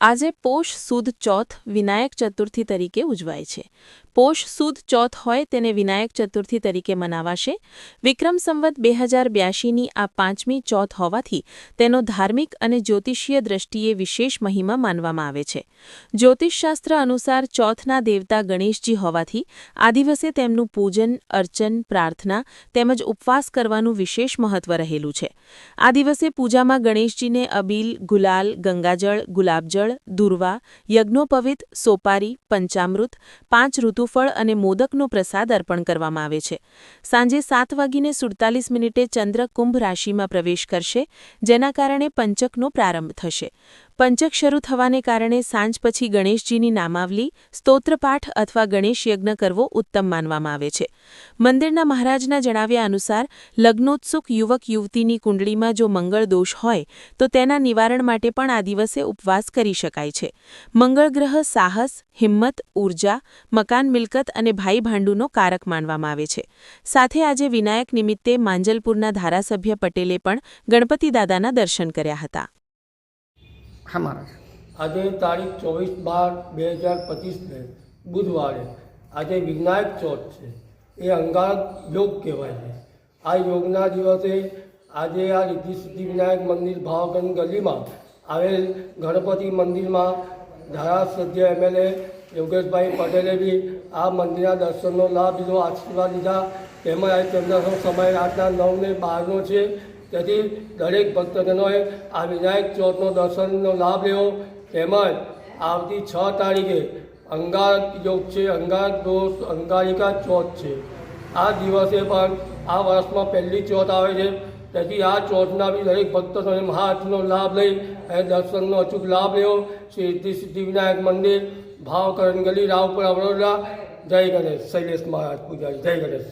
આજે પોષ સુદ ચોથ વિનાયક ચતુર્થી તરીકે ઉજવાય છે। પોષ સુદ ચોથ હોય તેને વિનાયક ચતુર્થી તરીકે મનાવાશે। વિક્રમ સંવત 2082ની આ પાંચમી ચોથ હોવાથી તેનો ધાર્મિક અને જ્યોતિષીય દ્રષ્ટિએ વિશેષ મહિમા માનવામાં આવે છે। જ્યોતિષશાસ્ત્ર અનુસાર ચોથના દેવતા ગણેશજી હોવાથી આ દિવસે તેમનું પૂજન, અર્ચન, પ્રાર્થના તેમજ ઉપવાસ કરવાનું વિશેષ મહત્વ રહેલું છે। આ દિવસે પૂજામાં ગણેશજીને અબીલ, ગુલાલ, ગંગાજળ, ગુલાબજળ, દુર્વા, યજ્ઞોપવિત, સોપારી, પંચામૃત, 5 ઋતુફળ અને મોદકનો પ્રસાદ અર્પણ કરવામાં આવે છે। સાંજે 7:47 ચંદ્ર કુંભ રાશિમાં પ્રવેશ કરશે, જેના કારણે પંચકનો પ્રારંભ થશે। પંચક શરૂ થવાને કારણે સાંજ પછી ગણેશજીની નામાવલી, સ્તોત્રપાઠ અથવા ગણેશ યજ્ઞ કરવો ઉત્તમ માનવામાં આવે છે। મંદિરના મહારાજના જણાવ્યા અનુસાર લગ્નોત્સુક યુવક યુવતીની કુંડળીમાં જો મંગળ દોષ હોય તો તેના નિવારણ માટે પણ આ દિવસે ઉપવાસ કરી શકાય છે। મંગળ ગ્રહ સાહસ, હિંમત, ઉર્જા, મકાન મિલકત અને ભાઈ ભાંડુનો કારક માનવામાં આવે છે। સાથે આજે વિનાયક નિમિત્તે માંજલપુરના ધારાસભ્ય પટેલે પણ ગણપતિ દાદાના દર્શન કર્યા હતા। આજે તારીખ 24/12/2025 બુધવારે આજે વિનાયક ચોથ છે। એ અંગારક યોગ કહેવાય છે। આ યોગના દિવસે આજે આ રિદ્ધિ સિદ્ધિ વિનાયક મંદિર ભાવગંજ ગલીમાં આવેલ ગણપતિ મંદિરમાં ધારાસભ્ય MLA યોગેશભાઈ પટેલે બી આ મંદિરના દર્શનનો લાભ લીધો, આશીર્વાદ લીધા। તેમજ આ ચંદ્રનો સમય રાતના 9 ને 12નો છે, તેથી દરેક ભક્તજનોએ આ વિનાયક ચોથનો દર્શનનો લાભ લેવો। તેમજ આવતી 6 તારીખે અંગારક યોગ છે, અંગારક દોષ અંગારિકા ચોથ છે। આ દિવસે પણ આ વર્ષમાં પહેલી ચોથ આવે છે, તેથી આ ચોથના બી દરેક ભક્તોને મહાઆરતીનો લાભ લઈ અને દર્શનનો અચૂક લાભ લેવો। શ્રી રિદ્ધિ સિદ્ધિ વિનાયક મંદિર, ભાવકરણ ગલી, રાવપુરા, વડોદરા। જય ગણેશ। શૈલેષ મહારાજ પૂજારી। જય ગણેશ।